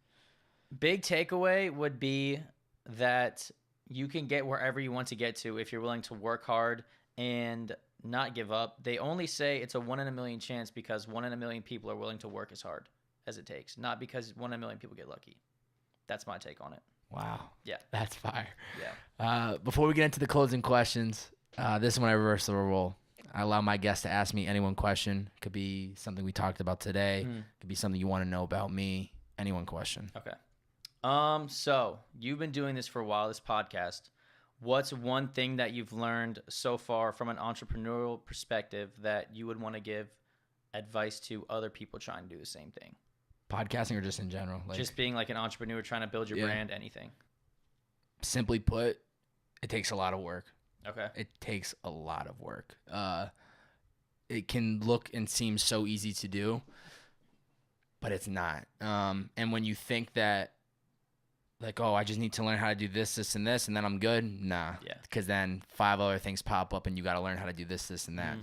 Big takeaway would be that you can get wherever you want to get to if you're willing to work hard and not give up. They only say it's a 1 in a million chance because 1 in a million people are willing to work as hard as it takes, not because 1 in a million people get lucky. That's my take on it. Wow. Yeah. That's fire. Yeah. Before we get into the closing questions, this is when I reverse the role. I allow my guests to ask me any one question. It could be something we talked about today. It could be something you want to know about me. Any one question. Okay. So you've been doing this for a while, this podcast. What's one thing that you've learned so far from an entrepreneurial perspective that you would want to give advice to other people trying to do the same thing? Podcasting or just in general? Like, just being like an entrepreneur trying to build your brand, anything. Simply put, it takes a lot of work. Okay. It takes a lot of work. It can look and seem so easy to do, but it's not. And when you think that, like, oh, I just need to learn how to do this, this, and this, and then I'm good. Nah. Yeah. Because then 5 other things pop up, and you got to learn how to do this, this, and that.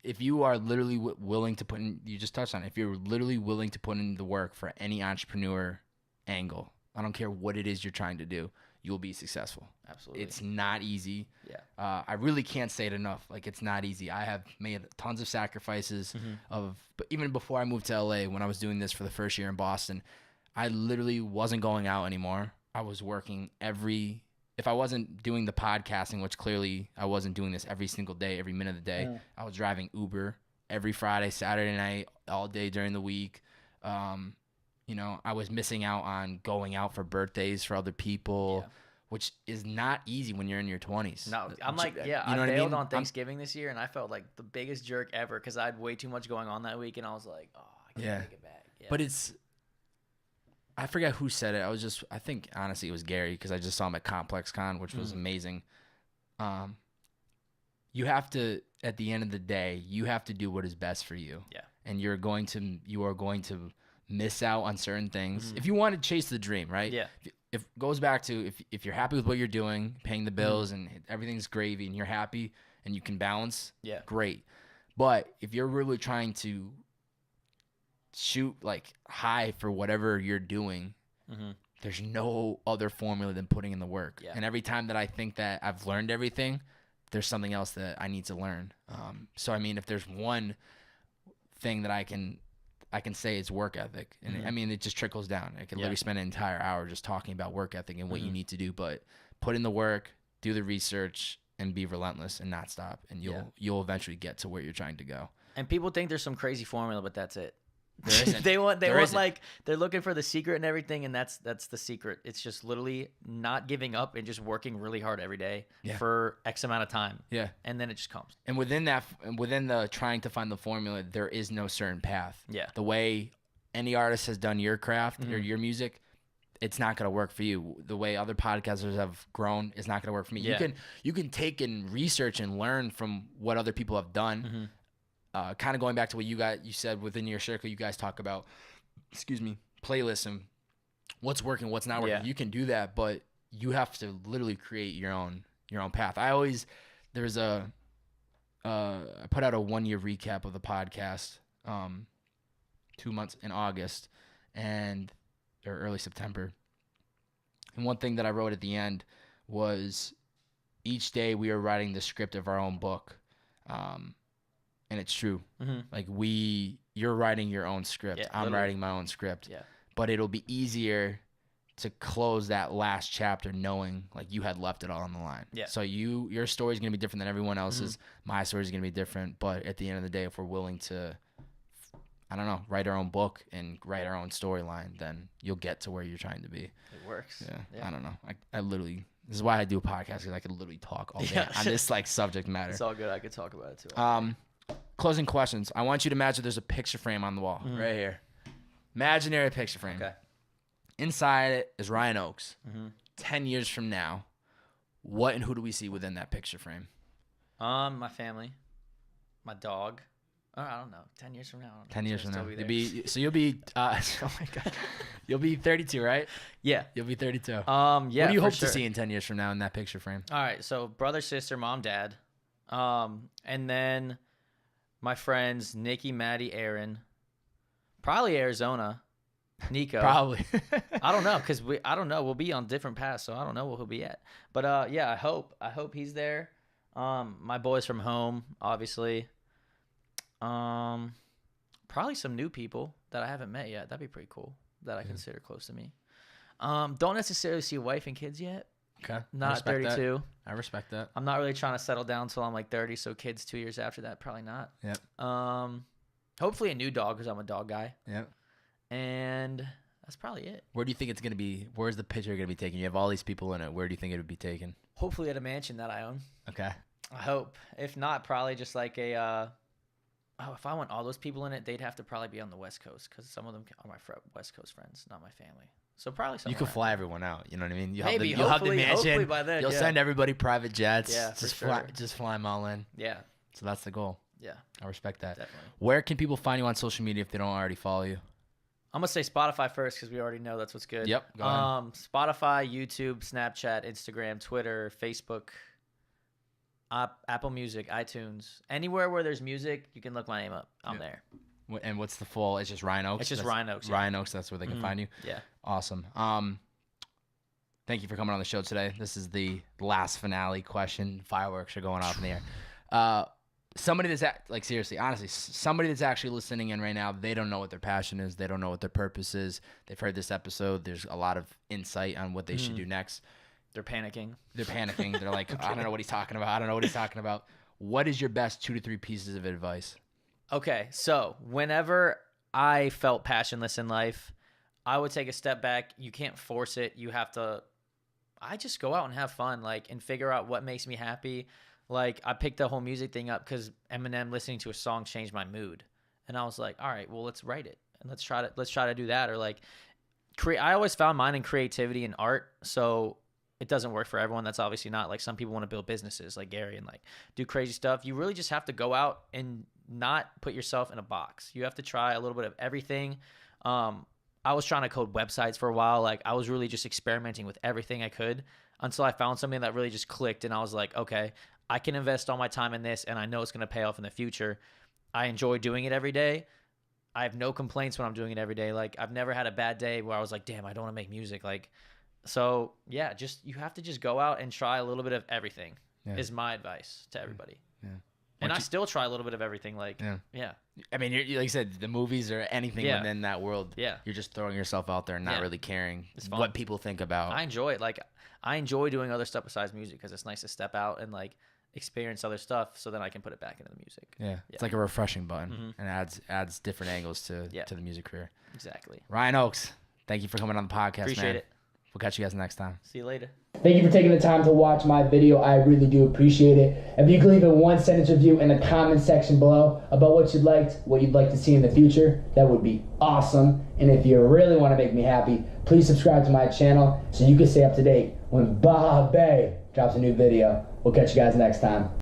If you are literally willing to put in, you just touched on it. If you're literally willing to put in the work for any entrepreneur angle, I don't care what it is you're trying to do, you'll be successful. Absolutely. It's not easy. Yeah. I really can't say it enough. Like, it's not easy. I have made tons of sacrifices but even before I moved to LA, when I was doing this for the first year in Boston, I literally wasn't going out anymore. I was working if I wasn't doing the podcasting, which clearly I wasn't doing this every single day, every minute of the day, I was driving Uber every Friday, Saturday night, all day during the week. I was missing out on going out for birthdays for other people, which is not easy when you're in your 20s. No, I'm like, yeah, you know I what I bailed mean? on Thanksgiving this year, and I felt like the biggest jerk ever because I had way too much going on that week, and I was like, oh, I can't take it back. Yeah. But I forget who said it. I think honestly it was Gary because I just saw him at Complex Con, which was amazing. You have to, at the end of the day, you have to do what is best for you. Yeah. And you are going to miss out on certain things if you want to chase the dream, right? Yeah. If it goes back to if you're happy with what you're doing, paying the bills and everything's gravy and you're happy and you can balance, great. But if you're really trying to shoot like high for whatever you're doing, there's no other formula than putting in the work. Yeah. And every time that I think that I've learned everything, there's something else that I need to learn. So I mean, if there's one thing that I can say, it's work ethic. And I mean, it just trickles down. I can literally spend an entire hour just talking about work ethic and what you need to do, but put in the work, do the research, and be relentless and not stop. And you'll eventually get to where you're trying to go. And people think there's some crazy formula, but that's it. There isn't. they want like, they're looking for the secret and everything, and that's the secret. It's just literally not giving up and just working really hard every day for X amount of time. Yeah. And then it just comes. And within the trying to find the formula, there is no certain path. Yeah. The way any artist has done your craft or your music, it's not going to work for you. The way other podcasters have grown is not going to work for me. Yeah. You can take and research and learn from what other people have done. Kind of going back to what you said within your circle, you guys talk about, playlists and what's working, what's not working. Yeah. You can do that, but you have to literally create your own path. I put out a 1-year recap of the podcast, 2 months in August or early September. And one thing that I wrote at the end was each day we are writing the script of our own book. And it's true. Like you're writing your own script. Yeah, I'm writing my own script. Yeah. But it'll be easier to close that last chapter knowing like you had left it all on the line. Yeah. So your story is going to be different than everyone else's. My story is going to be different. But at the end of the day, if we're willing to, I don't know, write our own book and write our own storyline, then you'll get to where you're trying to be. It works. Yeah. I don't know. I literally, this is why I do a podcast, because I could literally talk all day on this like subject matter. It's all good. I could talk about it too. Closing questions. I want you to imagine there's a picture frame on the wall right here. Imaginary picture frame. Okay. Inside it is Ryan Oakes. 10 years from now, what and who do we see within that picture frame? My family, my dog. Oh, I don't know. 10 years from now. 10 years from now. You'll be oh my God. You'll be 32, right? Yeah. You'll be 32. Yeah. What do you hope to see in 10 years from now in that picture frame? All right. So brother, sister, mom, dad. And then my friends, Nikki, Maddie, Aaron, probably Arizona, Nico. Probably. I don't know, because I don't know. We'll be on different paths, so I don't know where he'll be at. But yeah, I hope he's there. My boys from home, obviously. Probably some new people that I haven't met yet. That'd be pretty cool. That I consider close to me. Don't necessarily see a wife and kids yet. Okay. Not at 32. I respect that. I'm not really trying to settle down until I'm like 30, so kids 2 years after that, probably not. Yep. Hopefully a new dog, because I'm a dog guy. Yep. And that's probably it. Where do you think it's going to be? Where's the picture going to be taken? You have all these people in it. Where do you think it would be taken? Hopefully at a mansion that I own. Okay. I hope. If not, probably just like a if I want all those people in it, they'd have to probably be on the West Coast, because some of them are my West Coast friends, not my family. So probably somewhere. You could fly everyone out. You know what I mean? You'll have the hopefully mansion. by then, You'll send everybody private jets. Yeah, just fly them all in. Yeah. So that's the goal. Yeah. I respect that. Definitely. Where can people find you on social media if they don't already follow you? I'm gonna say Spotify first, because we already know that's what's good. Yep. Go ahead. Spotify, YouTube, Snapchat, Instagram, Twitter, Facebook, Apple Music, iTunes, anywhere where there's music, you can look my name up. I'm there. And what's the full? It's just Ryan Oakes. It's just Ryan Oakes. Ryan Oakes. That's where they can find you. Yeah. Awesome. Thank you for coming on the show today. This is the last finale question. Fireworks are going off in the air. Somebody that's seriously, honestly, somebody that's actually listening in right now, they don't know what their passion is. They don't know what their purpose is. They've heard this episode. There's a lot of insight on what they should do next. They're panicking. They're like, I don't know what he's talking about. What is your best 2 to 3 pieces of advice? Okay, so whenever I felt passionless in life, I would take a step back. You can't force it. You have to I just go out and have fun, like, and figure out what makes me happy. Like, I picked the whole music thing up because Eminem listening to a song changed my mood, and I was like, all right, well, let's write it and let's try to do that, or like I always found mine in creativity and art, so it doesn't work for everyone. That's obviously not like some people want to build businesses like Gary and like do crazy stuff. You really just have to go out and not put yourself in a box. You have to try a little bit of everything. I was trying to code websites for a while. Like I was really just experimenting with everything I could until I found something that really just clicked. And I was like, okay, I can invest all my time in this and I know it's going to pay off in the future. I enjoy doing it every day. I have no complaints when I'm doing it every day. Like I've never had a bad day where I was like, damn, I don't want to make music. Like, so yeah, just, you have to just go out and try a little bit of everything is my advice to everybody. Yeah. And I still try a little bit of everything. Like, yeah. I mean, you're, like you said, the movies or anything within that world. Yeah. You're just throwing yourself out there and not really caring what people think about. I enjoy it. Like, I enjoy doing other stuff besides music because it's nice to step out and like experience other stuff so then I can put it back into the music. Yeah. It's like a refreshing button and adds different angles to the music career. Exactly. Ryan Oakes, thank you for coming on the podcast, Appreciate it. We'll catch you guys next time. See you later. Thank you for taking the time to watch my video. I really do appreciate it. If you could leave a 1-sentence review in the comment section below about what you'd like to see in the future, that would be awesome. And if you really want to make me happy, please subscribe to my channel so you can stay up to date when Bobbbaaaay drops a new video. We'll catch you guys next time.